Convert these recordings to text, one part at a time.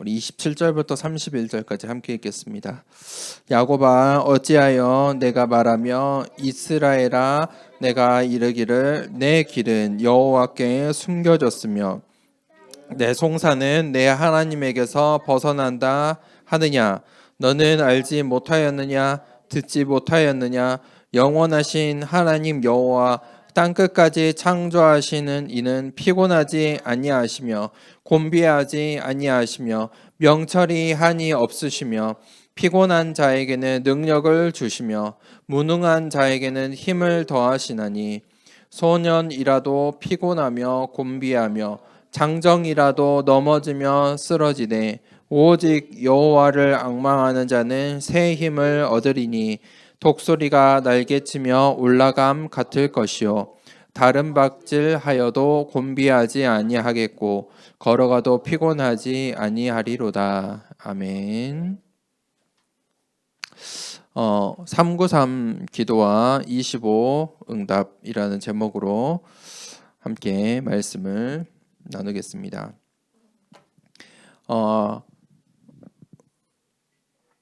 우리 27절부터 31절까지 함께 읽겠습니다. 야곱아 어찌하여 내가 말하며 이스라엘아 내가 이르기를 내 길은 여호와께 숨겨졌으며 내 송사는 내 하나님에게서 벗어난다 하느냐. 너는 알지 못하였느냐 듣지 못하였느냐. 영원하신 하나님 여호와 땅끝까지 창조하시는 이는 피곤하지 아니하시며 곤비하지 아니하시며 명철이 한이 없으시며 피곤한 자에게는 능력을 주시며 무능한 자에게는 힘을 더하시나니 소년이라도 피곤하며 곤비하며 장정이라도 넘어지며 쓰러지되 오직 여호와를 앙망하는 자는 새 힘을 얻으리니 독수리가 날개치며 올라감 같을 것이요 다른 박질하여도 곤비하지 아니하겠고 걸어가도 피곤하지 아니하리로다. 아멘. 393 기도와 25 응답이라는 제목으로 함께 말씀을 나누겠습니다.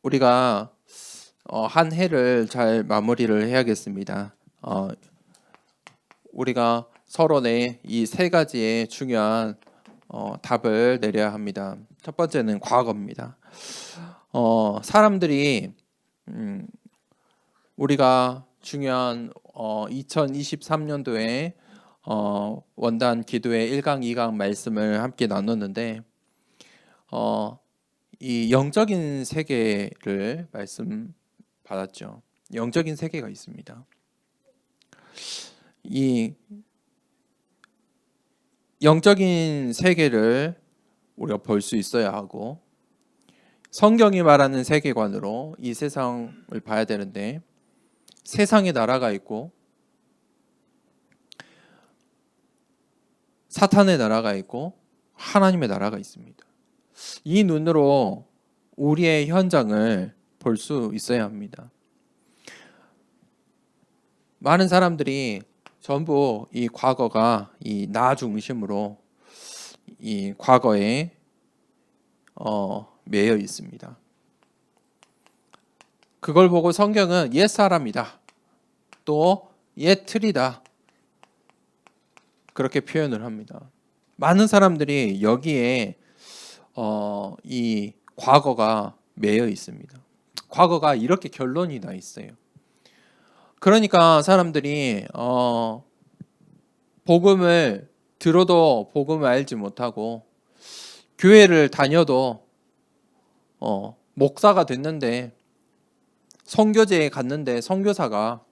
우리가 한 해를 잘 마무리를 해야겠습니다. 우리가 서론에 이 세 가지의 중요한 답을 내려야 합니다. 첫 번째는 과거입니다. 사람들이 우리가 중요한 2023년도에 원단 기도의 1강, 2강 말씀을 함께 나눴는데 이 영적인 세계를 말씀 받았죠. 영적인 세계가 있습니다. 이 영적인 세계를 우리가 볼 수 있어야 하고 성경이 말하는 세계관으로 이 세상을 봐야 되는데 세상의 나라가 있고 사탄의 나라가 있고 하나님의 나라가 있습니다. 이 눈으로 우리의 현장을 볼 수 있어야 합니다. 많은 사람들이 전부 이 과거가 이 나 중심으로 이 과거에 매여 있습니다. 그걸 보고 성경은 옛 사람이다, 또 옛 틀이다, 그렇게 표현을 합니다. 많은 사람들이 여기에 이 과거가 매여 있습니다. 과거가 이렇게 결론이 나 있어요. 그러니까 사람들이 복음을 들어도 복음을 알지 못하고 교회를 다녀도 목사가 됐는데 선교제에 갔는데 선교사가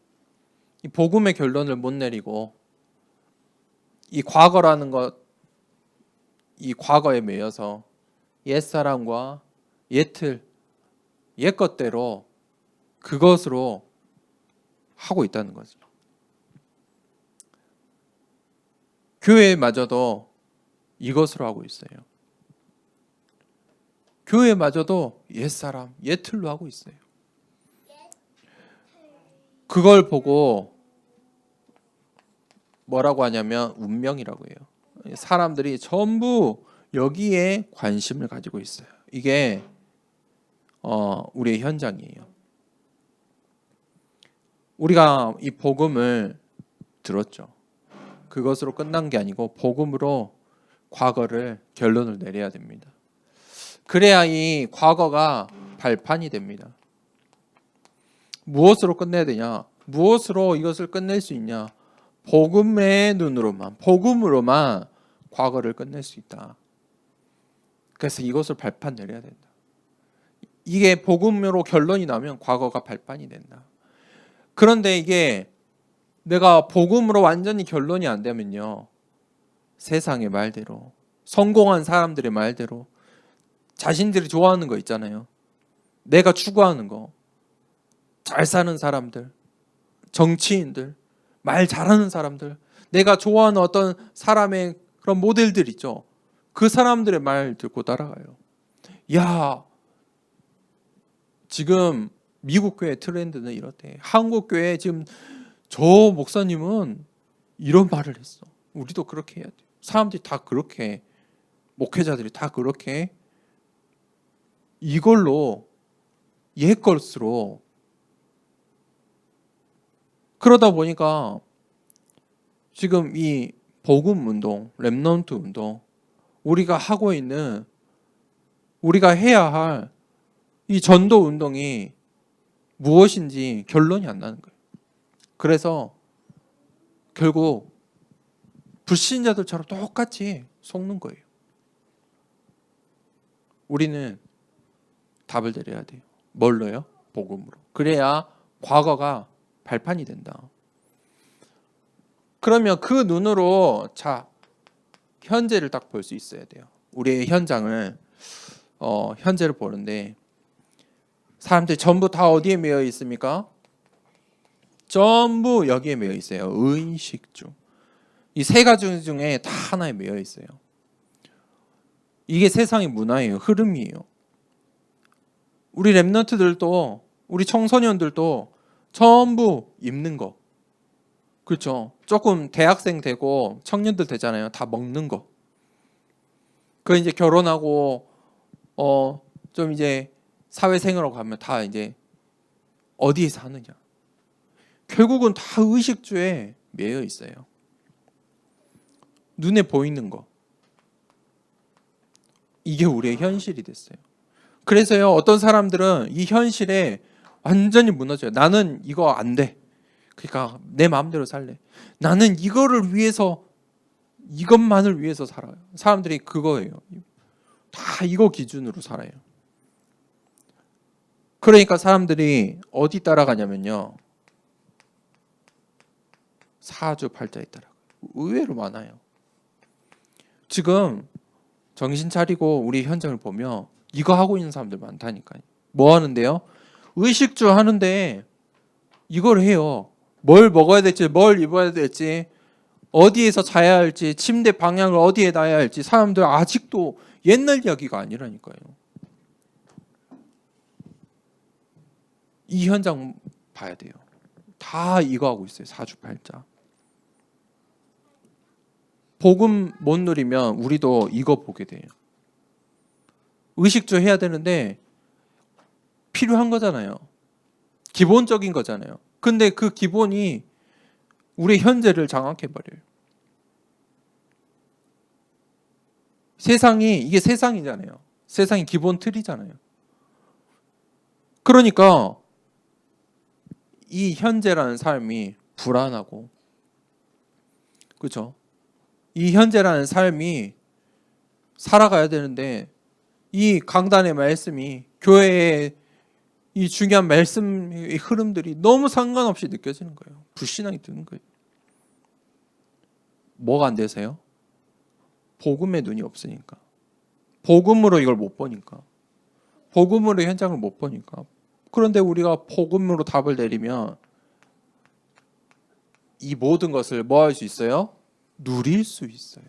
이 복음의 결론을 못 내리고 이 과거라는 것, 이 과거에 매여서 옛사람과 옛틀, 옛것대로 그것으로 하고 있다는 거죠. 교회마저도 이것으로 하고 있어요. 교회마저도 옛사람, 옛틀로 하고 있어요. 그걸 보고 뭐라고 하냐면 운명이라고 해요. 사람들이 전부 여기에 관심을 가지고 있어요. 이게 우리의 현장이에요. 우리가 이 복음을 들었죠. 그것으로 끝난 게 아니고 복음으로 과거를 결론을 내려야 됩니다. 그래야 이 과거가 발판이 됩니다. 무엇으로 끝내야 되냐? 무엇으로 이것을 끝낼 수 있냐? 복음의 눈으로만, 복음으로만 과거를 끝낼 수 있다. 그래서 이것을 발판 내려야 된다. 이게 복음으로 결론이 나면 과거가 발판이 된다. 그런데 이게 내가 복음으로 완전히 결론이 안 되면요, 세상의 말대로, 성공한 사람들의 말대로, 자신들이 좋아하는 거 있잖아요. 내가 추구하는 거, 잘 사는 사람들, 정치인들, 말 잘하는 사람들, 내가 좋아하는 어떤 사람의 그런 모델들 있죠. 그 사람들의 말 듣고 따라가요. 야, 지금 미국 교회 트렌드는 이렇대. 한국 교회 지금 저 목사님은 이런 말을 했어. 우리도 그렇게 해야 돼. 사람들이 다 그렇게, 목회자들이 다 그렇게 이걸로 옛 것으로 그러다 보니까 지금 이 복음 운동, 렘넌트 운동, 우리가 하고 있는 우리가 해야 할 이 전도 운동이 무엇인지 결론이 안 나는 거예요. 그래서 결국 불신자들처럼 똑같이 속는 거예요. 우리는 답을 내려야 돼요. 뭘로요? 복음으로. 그래야 과거가 발판이 된다. 그러면 그 눈으로 자 현재를 딱 볼 수 있어야 돼요. 우리의 현장을 현재를 보는데 사람들이 전부 다 어디에 매여 있습니까? 전부 여기에 매여 있어요. 의식주. 이 세 가지 중에 다 하나에 매여 있어요. 이게 세상의 문화예요. 흐름이에요. 우리 랩런트들도 우리 청소년들도 전부 입는 거. 그렇죠. 조금 대학생 되고 청년들 되잖아요. 다 먹는 거. 그 이제 결혼하고 좀 이제 사회생활로 가면 다 이제 어디에 사느냐. 결국은 다 의식주에 매여 있어요. 눈에 보이는 거. 이게 우리의 현실이 됐어요. 그래서요, 어떤 사람들은 이 현실에 완전히 무너져요. 나는 이거 안 돼. 그러니까 내 마음대로 살래. 나는 이거를 위해서, 이것만을 위해서 살아요. 사람들이 그거예요. 다 이거 기준으로 살아요. 그러니까 사람들이 어디 따라가냐면요, 사주팔자에 따라가요. 의외로 많아요. 지금 정신 차리고 우리 현장을 보면 이거 하고 있는 사람들 많다니까요. 뭐 하는데요? 의식주 하는데 이걸 해요. 뭘 먹어야 될지, 뭘 입어야 될지, 어디에서 자야 할지, 침대 방향을 어디에 놔야 할지 사람들 아직도 옛날 이야기가 아니라니까요. 이 현장 봐야 돼요. 다 이거 하고 있어요. 사주팔자. 복음 못 누리면 우리도 이거 보게 돼요. 의식주 해야 되는데 필요한 거잖아요. 기본적인 거잖아요. 근데 그 기본이 우리 현재를 장악해버려요. 세상이 이게 세상이잖아요. 세상이 기본 틀이잖아요. 그러니까 이 현재라는 삶이 불안하고, 그렇죠? 이 현재라는 삶이 살아가야 되는데 이 강단의 말씀이 교회의 이 중요한 말씀의 흐름들이 너무 상관없이 느껴지는 거예요. 불신앙이 드는 거예요. 뭐가 안 되세요? 복음의 눈이 없으니까. 복음으로 이걸 못 보니까. 복음으로 현장을 못 보니까. 그런데 우리가 복음으로 답을 내리면 이 모든 것을 뭐 할 수 있어요? 누릴 수 있어요.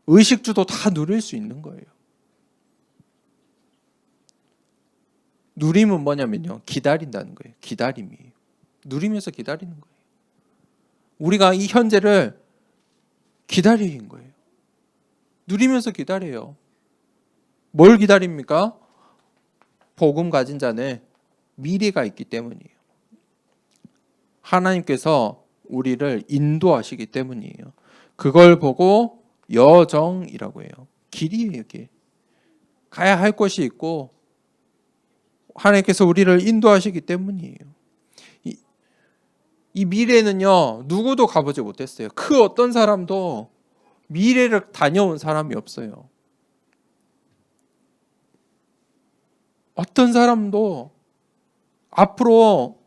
의식주도 다 누릴 수 있는 거예요. 누림은 뭐냐면요, 기다린다는 거예요. 기다림이에요. 누리면서 기다리는 거예요. 우리가 이 현재를 기다리는 거예요. 누리면서 기다려요. 뭘 기다립니까? 복음 가진 자는 미래가 있기 때문이에요. 하나님께서 우리를 인도하시기 때문이에요. 그걸 보고 여정이라고 해요. 길이에요, 길. 가야 할 곳이 있고 하나님께서 우리를 인도하시기 때문이에요. 이 미래는요, 누구도 가보지 못했어요. 그 어떤 사람도 미래를 다녀온 사람이 없어요. 어떤 사람도 앞으로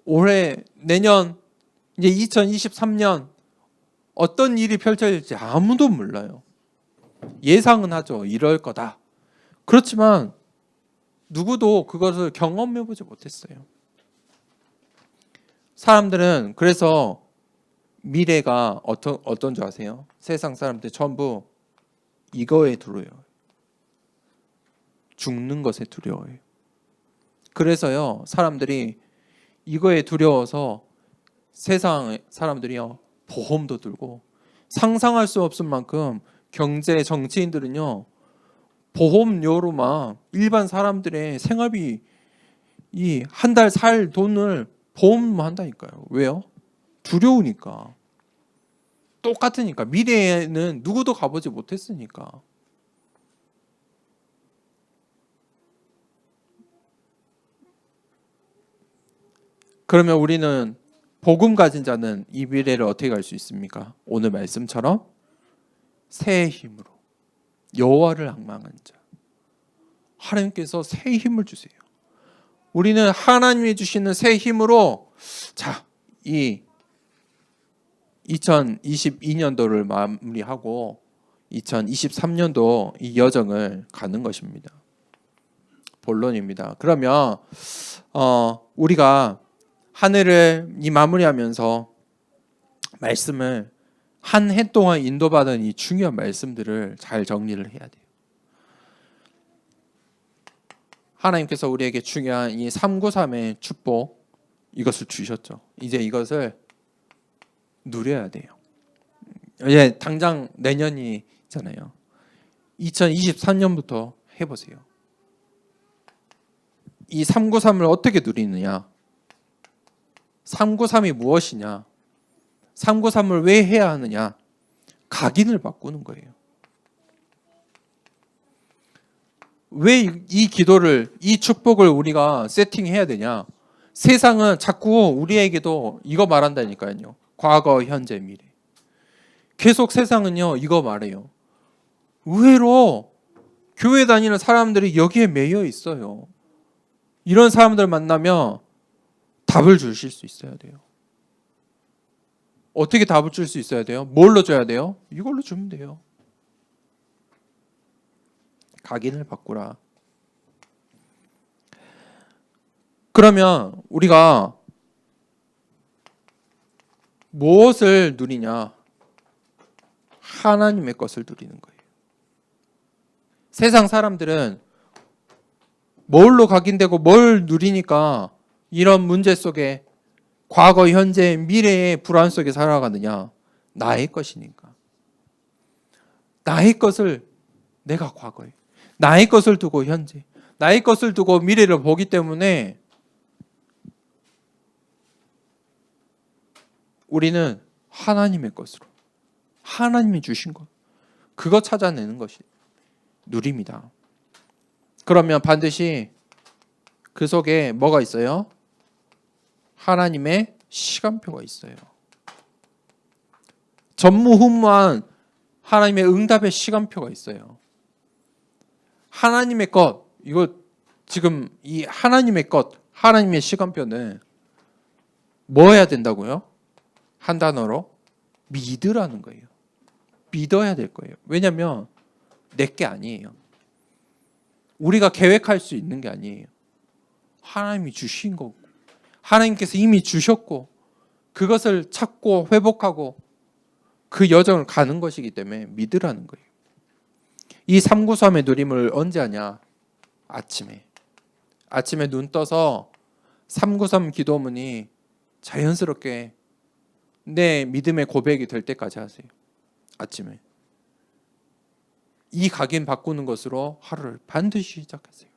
올해, 내년, 이제 2023년 어떤 일이 펼쳐질지 아무도 몰라요. 예상은 하죠. 이럴 거다. 그렇지만 누구도 그것을 경험해보지 못했어요. 사람들은 그래서 미래가 어떤 줄 아세요? 세상 사람들 전부 이거에 두려워요. 죽는 것에 두려워해요. 그래서요, 사람들이 이거에 두려워서 세상 사람들이요, 보험도 들고 상상할 수 없을 만큼 경제 정치인들은요, 보험료로만 일반 사람들의 생활비 이 한 달 살 돈을 보험만 한다니까요. 왜요? 두려우니까. 똑같으니까. 미래에는 누구도 가보지 못했으니까. 그러면 우리는 복음 가진 자는 이 미래를 어떻게 갈 수 있습니까? 오늘 말씀처럼 새 힘으로 여호와를 앙망한 자. 하나님께서 새 힘을 주세요. 우리는 하나님이 주시는 새 힘으로 자, 이 2022년도를 마무리하고 2023년도 이 여정을 가는 것입니다. 본론입니다. 그러면 우리가 한 해를 이 마무리하면서 말씀을 한 해 동안 인도받은 이 중요한 말씀들을 잘 정리를 해야 돼요. 하나님께서 우리에게 중요한 이 393의 축복 이것을 주셨죠. 이제 이것을 누려야 돼요. 이제 당장 내년이 있잖아요. 2023년부터 해보세요. 이 393을 어떻게 누리느냐? 393이 무엇이냐? 393을 왜 해야 하느냐? 각인을 바꾸는 거예요. 왜 이 기도를, 이 축복을 우리가 세팅해야 되냐? 세상은 자꾸 우리에게도 이거 말한다니까요. 과거, 현재, 미래. 계속 세상은요, 이거 말해요. 의외로 교회 다니는 사람들이 여기에 매여 있어요. 이런 사람들 만나면 답을 주실 수 있어야 돼요. 어떻게 답을 줄 수 있어야 돼요? 뭘로 줘야 돼요? 이걸로 주면 돼요. 각인을 바꾸라. 그러면 우리가 무엇을 누리냐? 하나님의 것을 누리는 거예요. 세상 사람들은 뭘로 각인되고 뭘 누리니까 이런 문제 속에 과거, 현재, 미래의 불안 속에 살아가느냐? 나의 것이니까. 나의 것을 내가 과거에, 나의 것을 두고 현재, 나의 것을 두고 미래를 보기 때문에 우리는 하나님의 것으로, 하나님이 주신 것, 그거 찾아내는 것이 누림이다. 그러면 반드시 그 속에 뭐가 있어요? 하나님의 시간표가 있어요. 전무후무한 하나님의 응답의 시간표가 있어요. 하나님의 것, 이거 지금 이 하나님의 것, 하나님의 시간표는 뭐 해야 된다고요? 한 단어로 믿으라는 거예요. 믿어야 될 거예요. 왜냐하면 내게 아니에요. 우리가 계획할 수 있는 게 아니에요. 하나님이 주신 거고, 하나님께서 이미 주셨고, 그것을 찾고 회복하고 그 여정을 가는 것이기 때문에 믿으라는 거예요. 이 393의 누림을 언제 하냐? 아침에 눈 떠서 393 기도문이 자연스럽게 내 믿음의 고백이 될 때까지 하세요. 아침에. 이 각인 바꾸는 것으로 하루를 반드시 시작하세요.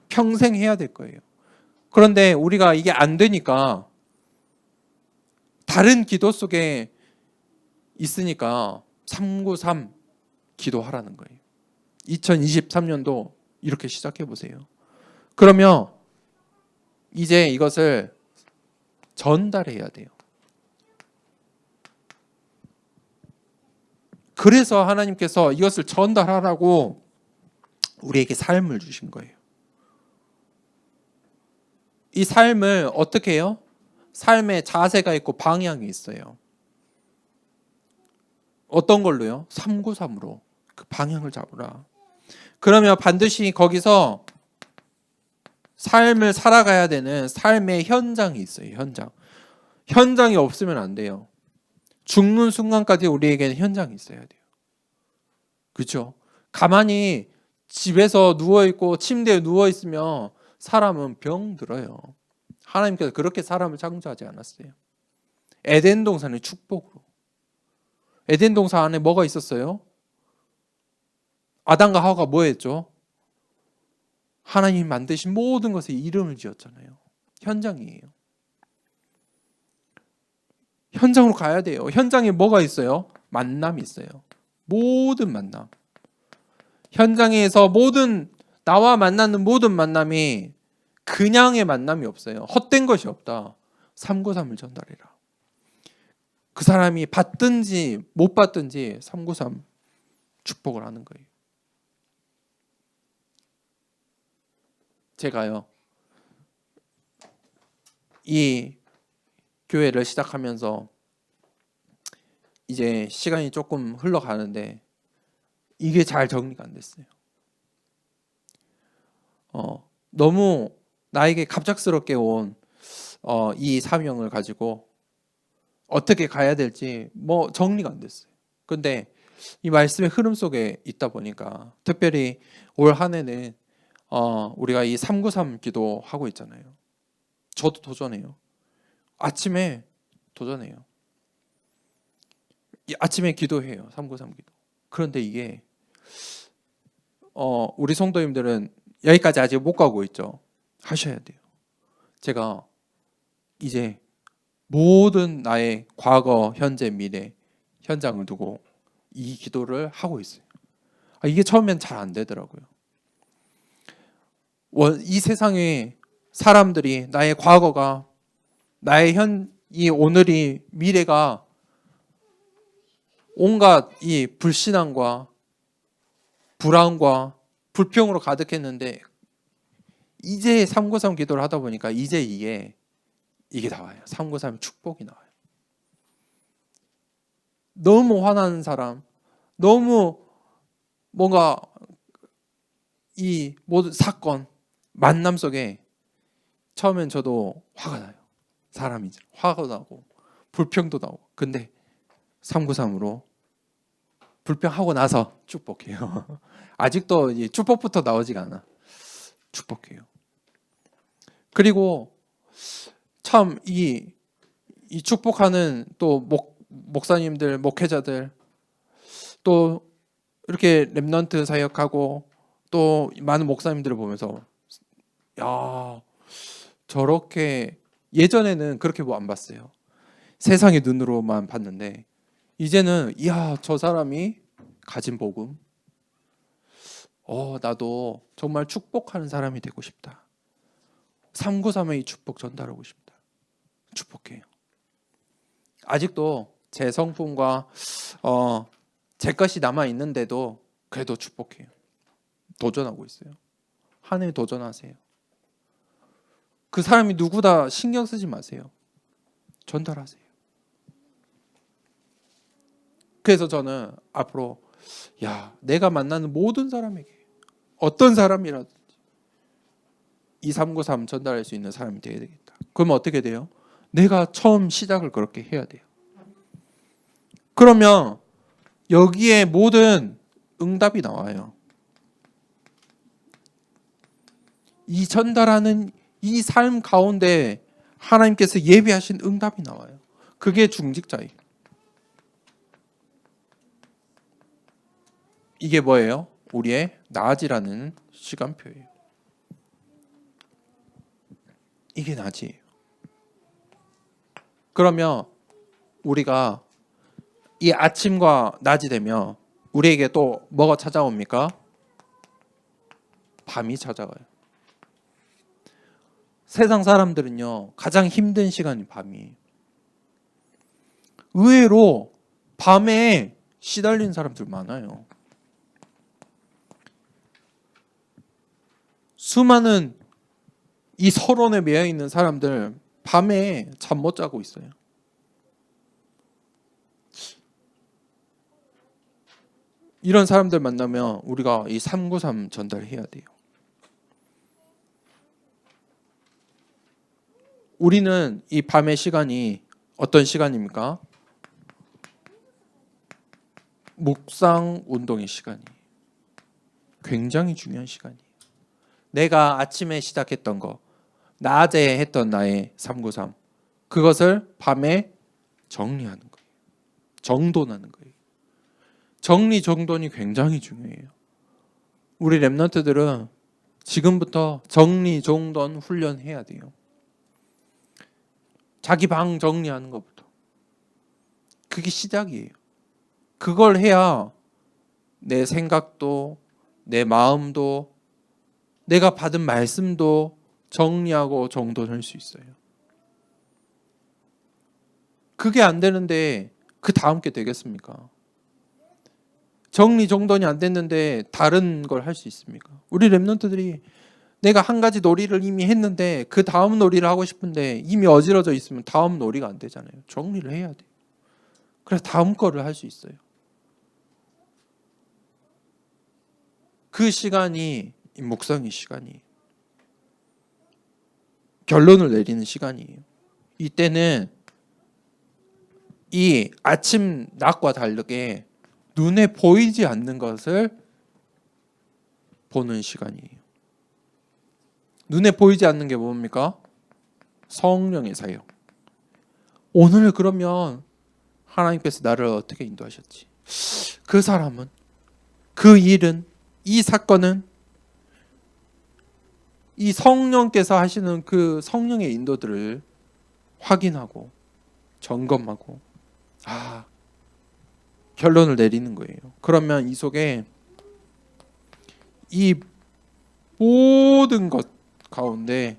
평생 해야 될 거예요. 그런데 우리가 이게 안 되니까 다른 기도 속에 있으니까 393 기도하라는 거예요. 2023년도 이렇게 시작해 보세요. 그러면 이제 이것을 전달해야 돼요. 그래서 하나님께서 이것을 전달하라고 우리에게 삶을 주신 거예요. 이 삶을 어떻게 해요? 삶의 자세가 있고 방향이 있어요. 어떤 걸로요? 393으로 그 방향을 잡으라. 그러면 반드시 거기서 삶을 살아가야 되는 삶의 현장이 있어요. 현장이 없으면 안 돼요. 죽는 순간까지 우리에게는 현장이 있어야 돼요. 그렇죠? 가만히 집에서 누워있고 침대에 누워있으면 사람은 병들어요. 하나님께서 그렇게 사람을 창조하지 않았어요. 에덴 동산의 축복으로. 에덴 동산 안에 뭐가 있었어요? 아담과 하와가 뭐 했죠? 하나님이 만드신 모든 것에 이름을 지었잖아요. 현장이에요. 현장으로 가야 돼요. 현장에 뭐가 있어요? 만남이 있어요. 모든 만남. 현장에서 나와 만나는 모든 만남이 그냥의 만남이 없어요. 헛된 것이 없다. 393을 전달해라. 그 사람이 받든지 못 받든지 393 축복을 하는 거예요. 제가요, 이 교회를 시작하면서 이제 시간이 조금 흘러가는데 이게 잘 정리가 안 됐어요. 너무 나에게 갑작스럽게 온 이 사명을 가지고 어떻게 가야 될지 뭐 정리가 안 됐어요. 근데 이 말씀의 흐름 속에 있다 보니까 특별히 올 한 해는 우리가 이 393 기도하고 있잖아요. 저도 도전해요. 아침에 도전해요. 아침에 기도해요. 393 기도. 그런데 이게 우리 성도님들은 여기까지 아직 못 가고 있죠. 하셔야 돼요. 제가 이제 모든 나의 과거, 현재, 미래 현장을 두고 이 기도를 하고 있어요. 이게 처음엔 잘 안 되더라고요. 이 세상에 사람들이 나의 과거가 나의 이 오늘이 미래가 온갖 이 불신앙과 불안과 불평으로 가득했는데 이제 393 기도를 하다 보니까 이제 이게 나와요. 393 축복이 나와요. 너무 화나는 사람, 너무 뭔가 이 모든 사건, 만남 속에 처음엔 저도 화가 나요. 사람이죠. 화가 나고 불평도 나고. 근데 393으로 불평하고 나서 축복해요. 아직도 이 축복부터 나오지가 않아. 축복해요. 그리고 참 이 축복하는 또 목사님들, 목회자들 또 이렇게 렘넌트 사역하고 또 많은 목사님들을 보면서 야, 저렇게 예전에는 그렇게 뭐 안 봤어요. 세상의 눈으로만 봤는데 이제는 이야, 저 사람이 가진 복음. 나도 정말 축복하는 사람이 되고 싶다. 393의 이 축복 전달하고 싶다. 축복해요. 아직도 제 성품과 제 것이 남아 있는데도 그래도 축복해요. 도전하고 있어요. 한 해 도전하세요. 그 사람이 누구다 신경 쓰지 마세요. 전달하세요. 그래서 저는 앞으로 내가 만나는 모든 사람에게 어떤 사람이라든지 2393 전달할 수 있는 사람이 되어야 되겠다. 그러면 어떻게 돼요? 내가 처음 시작을 그렇게 해야 돼요. 그러면 여기에 모든 응답이 나와요. 이 전달하는 이 삶 가운데 하나님께서 예비하신 응답이 나와요. 그게 중직자예요. 이게 뭐예요? 우리의 낮이라는 시간표예요. 이게 낮이에요. 그러면 우리가 이 아침과 낮이 되면 우리에게 또 뭐가 찾아옵니까? 밤이 찾아와요. 세상 사람들은요, 가장 힘든 시간이 밤이에요. 의외로 밤에 시달리는 사람들 많아요. 수많은 이 서론에 매여 있는 사람들 밤에 잠 못 자고 있어요. 이런 사람들 만나면 우리가 이 393 전달해야 돼요. 우리는 이 밤의 시간이 어떤 시간입니까? 묵상 운동의 시간이에요. 굉장히 중요한 시간이에요. 내가 아침에 시작했던 거, 낮에 했던 나의 393, 그것을 밤에 정리하는 거예요. 정돈하는 거예요. 정리 정돈이 굉장히 중요해요. 우리 랩런트들은 지금부터 정리정돈 훈련해야 돼요. 자기 방 정리하는 것부터. 그게 시작이에요. 그걸 해야 내 생각도, 내 마음도, 내가 받은 말씀도 정리하고 정돈할 수 있어요. 그게 안 되는데 그 다음 게 되겠습니까? 정리정돈이 안 됐는데 다른 걸 할 수 있습니까? 우리 랩런트들이 내가 한 가지 놀이를 이미 했는데 그 다음 놀이를 하고 싶은데 이미 어지러져 있으면 다음 놀이가 안 되잖아요. 정리를 해야 돼요. 그래서 다음 거를 할 수 있어요. 그 시간이 묵상의 시간이에요. 결론을 내리는 시간이에요. 이때는 이 아침 낮과 다르게 눈에 보이지 않는 것을 보는 시간이에요. 눈에 보이지 않는 게 뭡니까? 성령의 사역. 오늘 그러면 하나님께서 나를 어떻게 인도하셨지? 그 사람은, 그 일은, 이 사건은 이 성령께서 하시는 그 성령의 인도들을 확인하고 점검하고 결론을 내리는 거예요. 그러면 이 속에 이 모든 것 가운데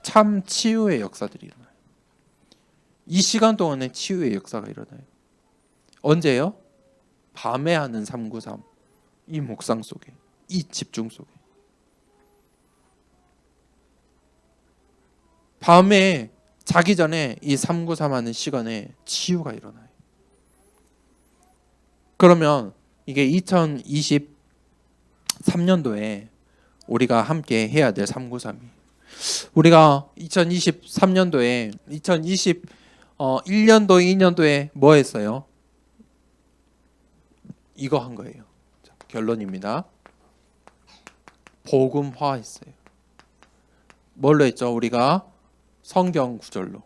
참 치유의 역사들이 일어나요. 이 시간 동안에 치유의 역사가 일어나요. 언제요? 밤에 하는 393. 이 묵상 속에, 이 집중 속에. 밤에 자기 전에 이 393 하는 시간에 치유가 일어나요. 그러면 이게 2023년도에 우리가 함께 해야 될 393이 우리가 2023년도에 2021년도 2년도에 뭐 했어요? 이거 한 거예요. 자, 결론입니다. 복음화 했어요. 뭘로 했죠? 우리가 성경 구절로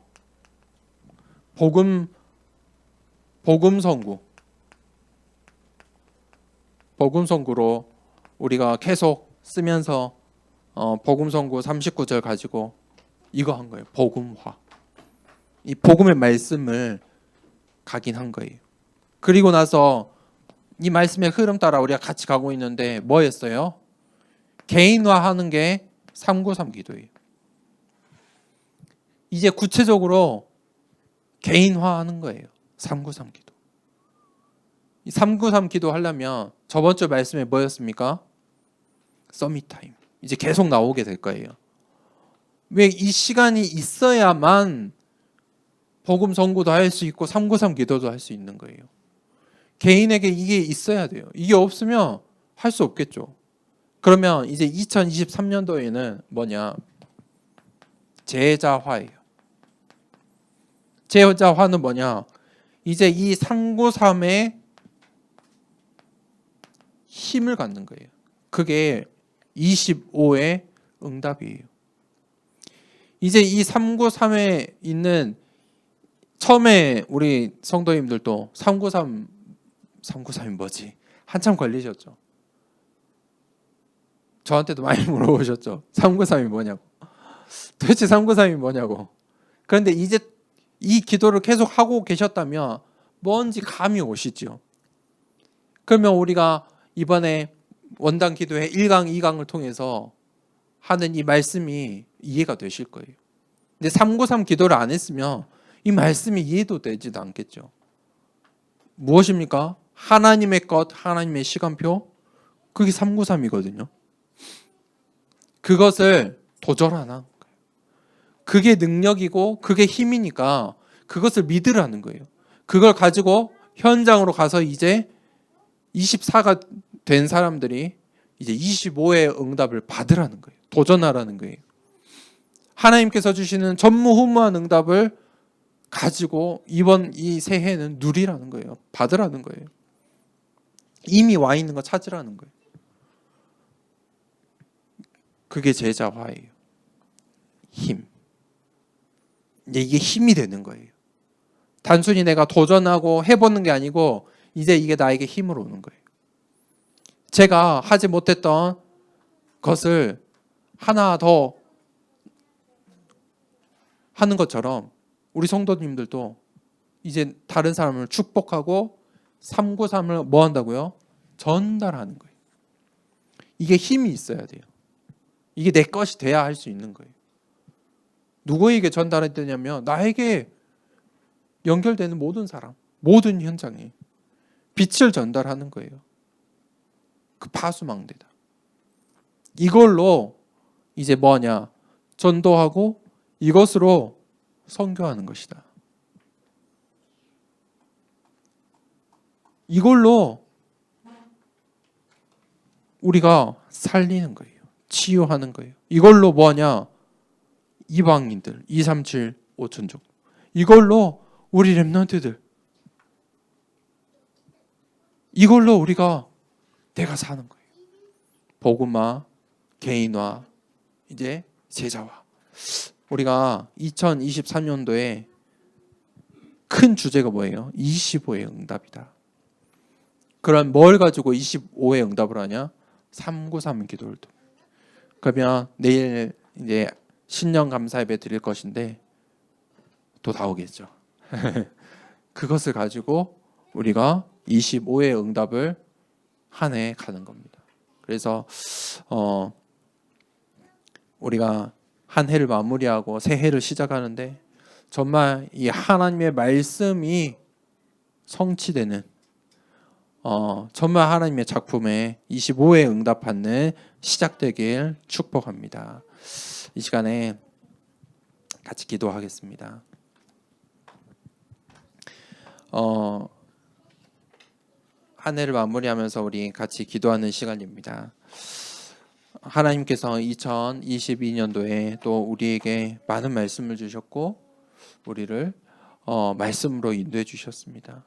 복음 선구로 우리가 계속 쓰면서 복음 선구 39절 가지고 이거 한 거예요. 복음화. 이 복음의 말씀을 각인한 거예요. 그리고 나서 이 말씀의 흐름 따라 우리가 같이 가고 있는데 뭐였어요? 개인화하는 게 393 기도예요. 이제 구체적으로 개인화하는 거예요. 393 기도. 이 393 기도 하려면 저번 주 말씀에 뭐였습니까? 서밋 타임. 이제 계속 나오게 될 거예요. 왜 이 시간이 있어야만 복음 선고도 할 수 있고 393 기도도 할 수 있는 거예요. 개인에게 이게 있어야 돼요. 이게 없으면 할 수 없겠죠. 그러면 이제 2023년도에는 뭐냐? 제자화예요. 제자화는 뭐냐? 이제 이 393의 힘을 갖는 거예요. 그게 25의 응답이에요. 이제 이 393에 있는 처음에 우리 성도님들도 393이 뭐지? 한참 걸리셨죠. 저한테도 많이 물어보셨죠. 393이 뭐냐고. 도대체 393이 뭐냐고. 그런데 이제 이 기도를 계속 하고 계셨다면 뭔지 감이 오시죠. 그러면 우리가 이번에 원당 기도회 1강, 2강을 통해서 하는 이 말씀이 이해가 되실 거예요. 근데 393 기도를 안 했으면 이 말씀이 이해도 되지도 않겠죠. 무엇입니까? 하나님의 것, 하나님의 시간표, 그게 393이거든요. 그것을 도전하나? 그게 능력이고 그게 힘이니까 그것을 믿으라는 거예요. 그걸 가지고 현장으로 가서 이제 24가 된 사람들이 이제 25의 응답을 받으라는 거예요. 도전하라는 거예요. 하나님께서 주시는 전무후무한 응답을 가지고 이번 이 새해는 누리라는 거예요. 받으라는 거예요. 이미 와 있는 거 찾으라는 거예요. 그게 제자화예요. 힘. 이제 이게 힘이 되는 거예요. 단순히 내가 도전하고 해보는 게 아니고 이제 이게 나에게 힘으로 오는 거예요. 제가 하지 못했던 것을 하나 더 하는 것처럼 우리 성도님들도 이제 다른 사람을 축복하고 393을 뭐 한다고요? 전달하는 거예요. 이게 힘이 있어야 돼요. 이게 내 것이 돼야 할 수 있는 거예요. 누구에게 전달했냐면 나에게 연결되는 모든 사람, 모든 현장에 빛을 전달하는 거예요. 그 파수망대다. 이걸로 이제 뭐냐? 전도하고 이것으로 선교하는 것이다. 이걸로 우리가 살리는 거예요. 치유하는 거예요. 이걸로 뭐냐? 이방인들 237 5천족. 이걸로 우리 렘넌트들. 이걸로 우리가 내가 사는 거예요. 복음화, 개인화, 이제 제자화. 우리가 2023년도에 큰 주제가 뭐예요? 25의 응답이다. 그럼 뭘 가지고 25의 응답을 하냐? 393 기도를 또. 그러면 내일 이제 신년 감사 예배 드릴 것인데 또 나오겠죠. 그것을 가지고 우리가 25의 응답을 한 해 가는 겁니다. 그래서 우리가 한 해를 마무리하고 새 해를 시작하는데 정말 이 하나님의 말씀이 성취되는 정말 하나님의 작품에 25의 응답받는 시작되길 축복합니다. 이 시간에 같이 기도하겠습니다. 한 해를 마무리하면서 우리 같이 기도하는 시간입니다. 하나님께서 2022년도에 또 우리에게 많은 말씀을 주셨고 우리를 말씀으로 인도해 주셨습니다.